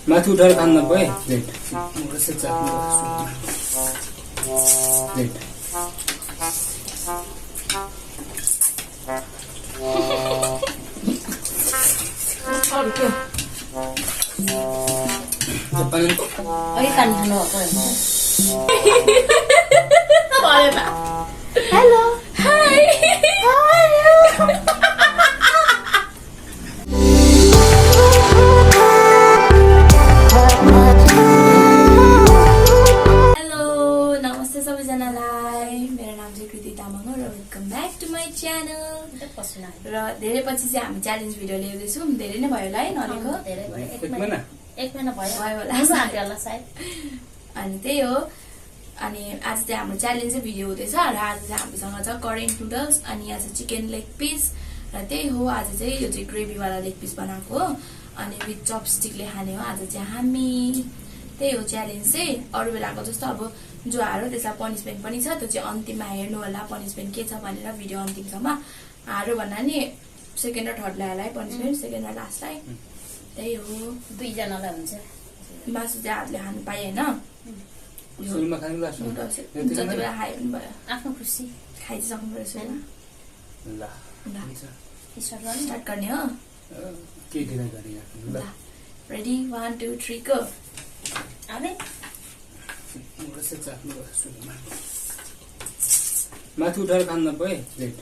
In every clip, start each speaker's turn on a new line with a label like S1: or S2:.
S1: माथि उठाएर खान नपाए plate
S2: Hello. Hi. How are you? Hello, namaste सबैजनालाई मेरो नाम चाहिँ कृति तामाङ हो र welcome back to my channel. र धेरै पछि चाहिँ हामी च्यालेन्ज भिडियो ल्याउँदै छौँ। धेरै नै भयो होला है नलेको?
S3: एक महिना भयो
S2: होला
S3: सायद।
S2: अनि त्यही हो। अनि आज चाहिँ हाम्रो च्यालेन्ज चाहिँ भिडियो हुँदैछ र आज चाहिँ हामीसँग छ करेन्ट नुडल्स अनि यहाँ चाहिँ चिकन लेग पिस र त्यही हो। आज चाहिँ यो चाहिँ ग्रेभीवाला लेग पिस बनाएको हो अनि विथ चपस्टिकले खाने हो आज चाहिँ हामी। त्यही हो च्यालेन्ज चाहिँ। अरू बेलाको जस्तो अब जो हारो त्यसलाई पनिसमेन्ट पनि छ, त्यो चाहिँ अन्तिममा हेर्नु होला पनिसमेन्ट के छ भनेर भिडियो अन्तिमसम्म। हारो भन्दा नि सेकेन्ड र थर्डलाई होला है पनिसमेन्ट, सेकेन्ड र लास्टलाई। त्यही हो,
S3: दुईजनालाई हुन्छ।
S2: मासु चाहिँ हातले खानु पाएँ होइन, जति बेला खायो पनि भयो।
S3: आफ्नो खुसी
S2: खाइसक्नु पर्छ होइन। स्टार्ट गर्ने हो। Ready 1 2 3 go.
S1: माथि उठाएर खान नपाए प्लेट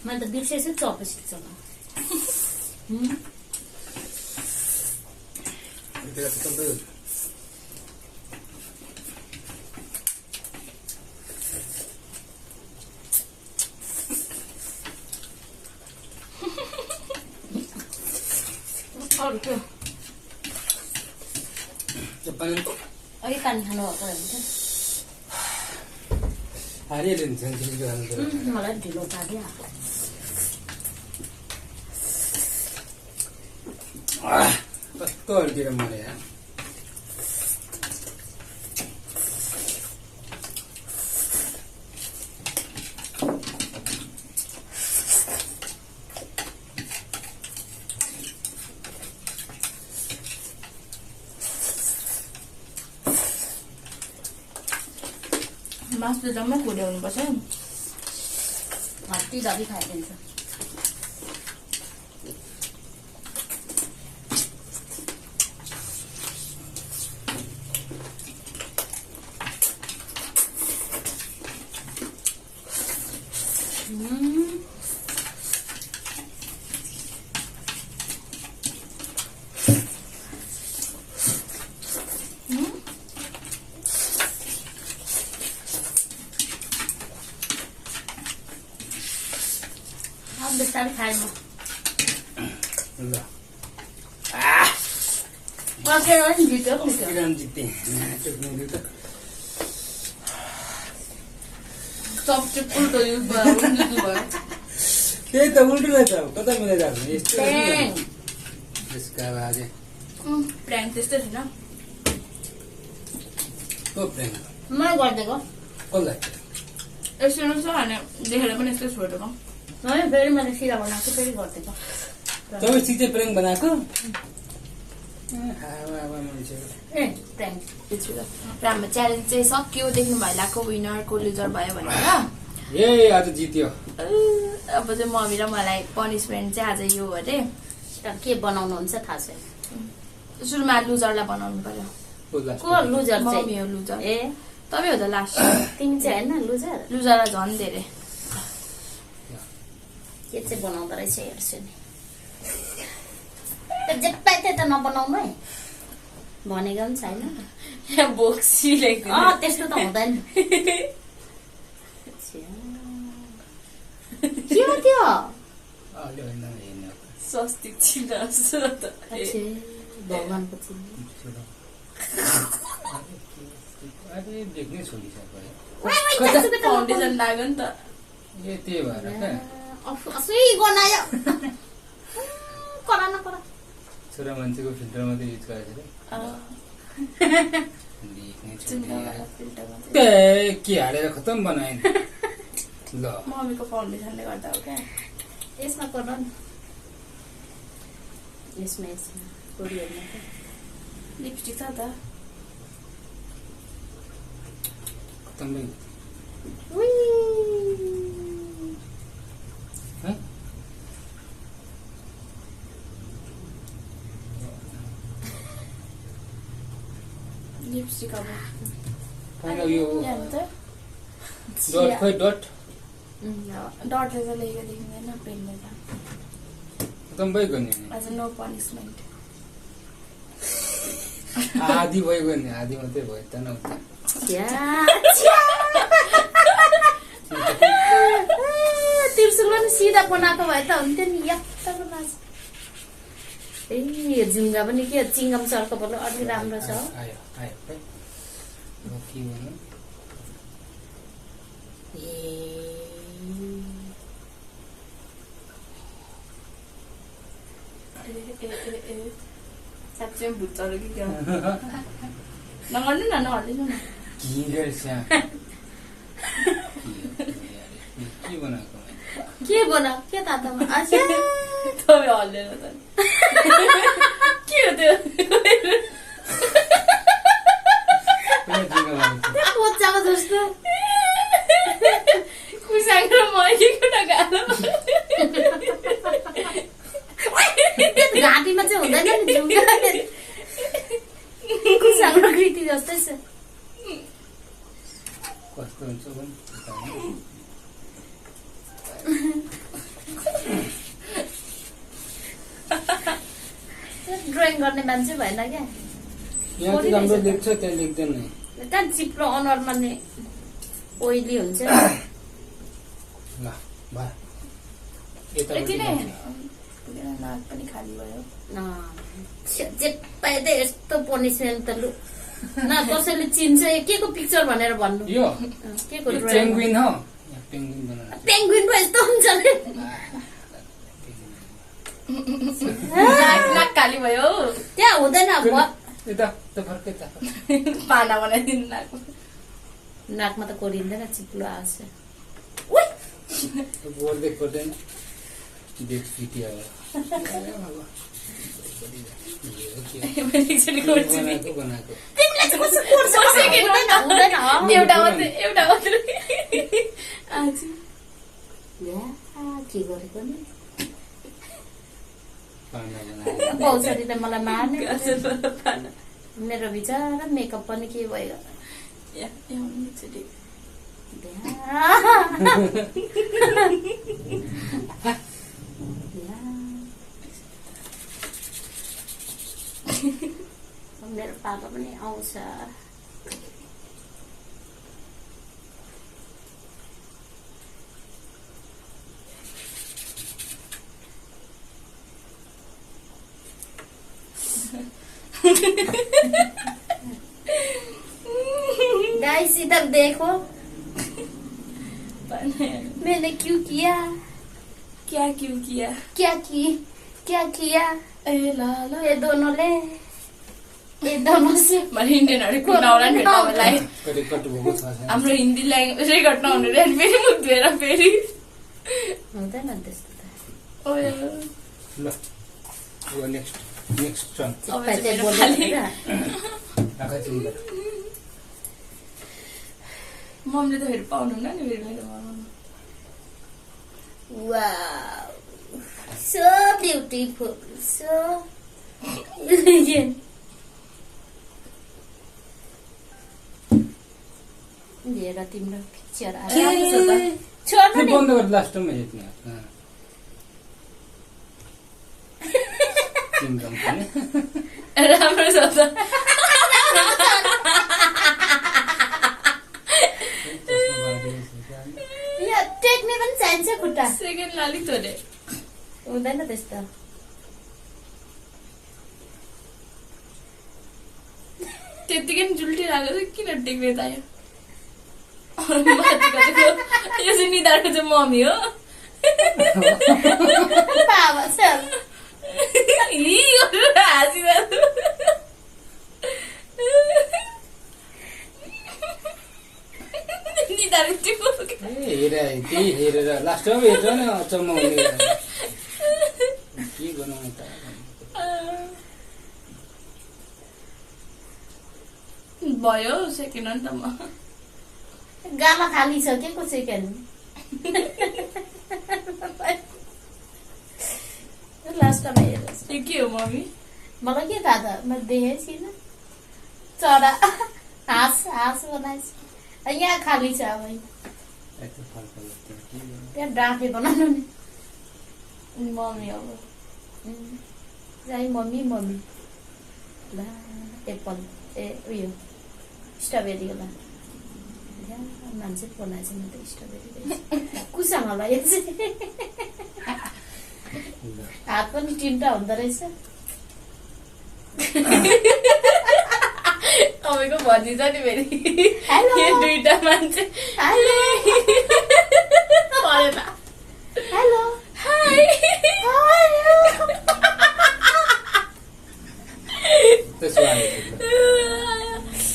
S3: मैले त बिर्सेछु चपस्टिकसँग।
S2: अरू के
S3: पानी खानु भएको हुन्छ। मलाई ढिलो लाग्यो।
S1: कस्तो अड्केर मरे
S2: मासु त जम्मै खुले हुनुपर्छ।
S3: हट्टी दबी खाइदिन्छ। बिस्तारै खाएँ म।
S2: चपस्टिक उल्टो युज भयो।
S1: त्यही त उल्टो रहेछ, कता मिलाइरहेको
S2: प्र्याङ्क त्यस्तै थिएन।
S3: मैले गरिदिएको।
S1: कसलाई
S2: यस्तो रहेछ भने देखेर पनि यस्तै छोडेको।
S3: होइन फेरि मैले सिधा बनाएको फेरि गरिदिएको।
S1: चपस्टिक चाहिँ प्र्याङ्क बनाएको।
S3: ए प्र्याङ्क।
S2: र हाम्रो च्यालेन्ज चाहिँ सक्यो। देख्नु भइरहेको विनर को लुजर भयो भनेर।
S1: ए आज जित्यो।
S2: अब चाहिँ मम्मी र मलाई पनिसमेन्ट चाहिँ आज यो अरे।
S3: के बनाउनुहुन्छ थाहा छैन।
S2: सुरुमा लुजरलाई बनाउनु पर्यो।
S3: को लुजर चाहिँ?
S2: मम्मी हो लुजर।
S3: ए
S2: तपाईँ हो त लास्ट।
S3: तिमी चाहिँ होइन लुजर?
S2: लुजरलाई झन् धेरै।
S3: के चाहिँ बनाउँदो रहेछ हेर्छु नि। जे पाए त्यही त नबनाउनु है भनेको पनि छैन।
S2: बोक्सी
S3: त्यस्तो त हुँदैन। के हो त्यो?
S2: स्वस्तिक चिन्ह जस्तो त
S3: अच्छे, भगवानको चिन्ह।
S1: अरे देख्नै छोडिसक्यो
S2: फाउन्डेसन लाग्यो नि त
S1: ए त्यही भएर क्या
S3: असै गनायो करा न करा
S1: छोरा मान्छेको फिल्टर मात्रै युज गरेको
S2: चिन्हवाला फिल्टरमा
S1: छ के हालेर खतम बनाएन ल
S2: मम्मीको फाउन्डेसनले गर्दा हो क्या
S3: यसमा कर न यसमा कोरियरमा
S2: लिपस्टिक छ त
S1: खतम भयो है
S2: लिपस्टिक अब
S1: पहिला यो
S2: ल्याउनु त
S1: डट खोइ डट
S2: डटले त लेखेको देखिँदैन पेनले त
S1: खतम भइगयो नि
S2: आज नो पनिसमेन्ट
S1: आधी भइगयो नि आधी मात्रै भयो त न उता
S3: तिर्सुल पनि सिधा बनाएको भए त हुन्थ्यो नि यता बनाएको ए झुङ्गा पनि के चिङ्गम सरको बोलो अलि राम्रो छ
S1: आयो आयो है अब के भन्नु
S2: साँच्चै भुत्चरो कि क्या नगर्नु न नहल्लिनु न
S1: किरेर स्या के बनाएको
S3: के बना के तातामा अच्छा
S2: तपाईँ हल्लेर त के हो त्यो
S3: बच्चाको जस्तो
S2: कुसाङ र मर्केको न गालो
S3: घाँटीमा चाहिँ हुँदैन नि झुङ्गा कुसाङको कृति जस्तै छ
S1: कस्तो हुन्छ भने
S3: ड्रइङ गर्ने मान्छे भएन क्या
S1: यहाँ चाहिँ राम्रो लेख्छ त्यहाँ लेख्दैन
S3: कहाँ चिप्लो अनुहारमा नि ओइली हुन्छ
S1: ल भयो
S2: यति नै
S1: यतापट्टि
S2: नाक पनि खाली भयो
S3: जे पाए त यस्तो पनिसमेन्ट त लु न कसैले चिन्छ के को पिक्चर भनेर भन्नु
S1: यो
S3: के को ड्रइङ
S1: पेंगुइन हो पेंगुइन बनाउनु
S3: पेंगुइन पो यस्तो हुन्छ नि
S2: नाक खाली भयो
S3: त्यहाँ हुँदैन
S1: यता त फर्कै त
S2: पाना बनाइदिनु नाकमा
S3: नाकमा त कोरिँदैन चिप्लो आउँछ
S1: बोल्दै पर्दैन देख फिटिया बनाएको बनाएको
S3: तिमीले चाहिँ कसो कोर्छ
S2: एउटा मात्रै आज
S3: के गरेको नि
S1: पाना बनाएको
S3: पौसरी त मलाई मार्ने
S2: पाना
S3: मेरो बिचारा मेकअप पनि के भयो मेरो पापा पनि आउँछ गाइस इधर देखो मैंने क्यों किया
S2: क्या क्यों किया
S3: क्या किया
S2: ए ल ल
S3: ये दोनों से
S2: मैले इन्डियनहरूको नौला नि भेट्टालाई
S1: रेकर्ड भएको छ
S2: हाम्रो हिन्दी ल्याङ्ग्वेज रेकर्ड नहुने रे फेरि मुख धोएर फेरि
S3: हुँदैन त्यस्तो त
S1: ल यो नेक्स्ट टर्न आँखा चिन्दा
S2: मम्मीले त फेरि पाउनुहुन्न नि फेरि मेरो
S3: Wow, so beautiful, so elegant. लिएर तिम्रो पिक्चर छोड्नु नि
S1: बन्द गरेर लास्ट टाइममा हेर्ने चिन्ता पनि
S2: राम्रो छ त
S3: यो टेक्ने पनि चाहिन्छ खुट्टा
S2: सेकेन्ड अलिक थोरै
S3: हुँदैन त्यस्तो
S2: त्यतिकै नि जुल्टिरहेको छ किन टेक्ने त यो माथिको चाहिँ यो चाहिँ निधारको चाहिँ मम्मी हो
S3: बाबा चाहिँ
S2: हाँसिरहेको निधार
S1: त्यही हेरेर लास्टमा हेर्छ नि अचम्म हुने के बनाउनु त
S2: भयो सेकेन्ड हो नि त म
S3: गाला खाली छ के को सेकेन्ड लास्टमा हेरेछ
S2: यो के हो मम्मी
S3: मलाई के थाहा त मैले देखेको छैन चरा हाँस बनाएछ यहाँ खाली छ अब त्यहाँ डाँफे बनाउनु नि
S2: मम्मी अब
S3: जाइ मम्मी ल एप्पल उयो स्ट्रबेरी होला मान्छे बनाएछ म त स्ट्रबेरी कुसँग होला यो चाहिँ हात पनि तिनवटा हुँदो रहेछ
S2: तपाईँको भनिन्छ नि फेरि
S3: हेलो
S2: यो दुईटा मान्छे
S3: हेलो
S2: परेन
S3: हेलो
S2: हाई
S1: त्यसो आएको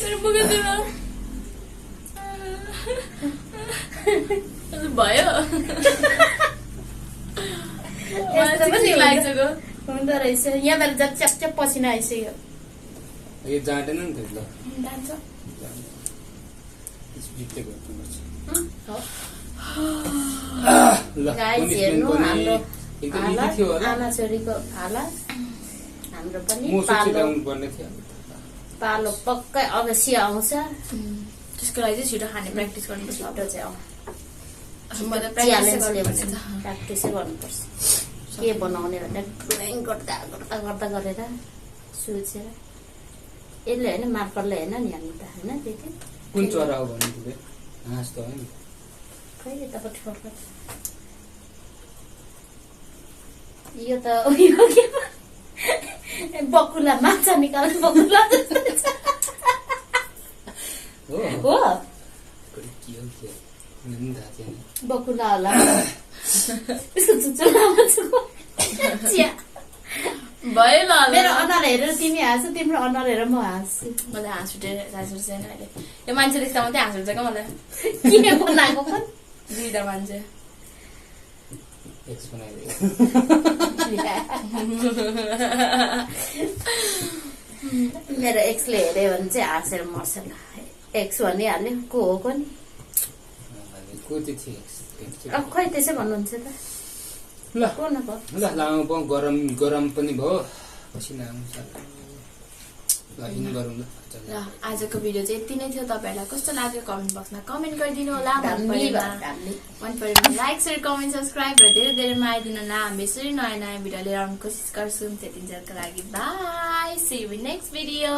S2: मेरो पुगेतिर भयो
S3: यस्तो पनि
S2: लागिसक्यो
S3: हुँदो रहेछ यहाँबाट जति च्याप पसिना आइसक्यो
S1: यो जाँदैन नि त ल
S2: जान्छ
S1: जित्दै गर्नुपर्छ ल
S3: गाइस
S1: punishment
S3: हेर्नु
S1: पनि
S3: हाम्रो
S1: एकदम easy थियो होला
S3: आमा छोरीको हालत हाम्रो पनि
S1: म
S3: पालो
S1: सुचिलाउनु पर्ने थियो
S3: पालो पक्कै अवश्य आउँछ
S2: त्यसको लागि चाहिँ छिटो खाने प्र्याक्टिस गर्नुपर्छ
S3: छिटो चाहिँ
S2: म त
S3: प्र्याक्टिसै गर्नुपर्छ के बनाउने भनेर ड्रइङ गर्दा गरेर सोचेर यसले होइन मार्करले होइन नि हामी त होइन त्यति
S1: कुन चरा हो भन्नु थियो हाँस त होइन
S3: खै यतापट्टि फर्क यो त उयो के बकुला माछा निकाल्नु बकुला
S1: हो
S3: हो
S1: के हो के नि थाहा छैन
S3: बकुला होला यसको चुचुला चिया
S2: भयो ल
S3: मेरो अनुहार हेरेर तिमी हाँस्छौ तिम्रो अनुहार हेरेर म हाँस्छु
S2: मलाई हाँस उठेर छैन अहिले यो मान्छे देख्दा मात्रै हाँस उठ्छ क्या मलाई
S3: के बनाएको पनि
S2: दुईटा मान्छे
S1: एक्स बनाइदियो
S3: मेरो एक्सले हेऱ्यो भने चाहिँ हाँसेर मर्छ ल एक्स भनिहाल्यो को हो पनि
S1: को चाहिँ थियो एक्स
S3: अब खै त्यसै भन्नुहुन्छ त
S1: ल
S3: को न को
S1: ल लामो पाउँ गरम पनि भयो पसिना आउँछ ल इन गरौँ ल
S2: र आजको भिडियो चाहिँ यति नै थियो तपाईँहरूलाई कस्तो लाग्यो कमेन्ट बक्समा कमेन्ट गरिदिनु होला मन परेमा लाइक सेयर कमेन्ट सब्सक्राइब र धेरै धेरै माया दिन न हामी यसरी नयाँ नयाँ भिडियो लिएर आउने कोसिस गर्छौँ त्यतिन्जेलको लागि bye see you next video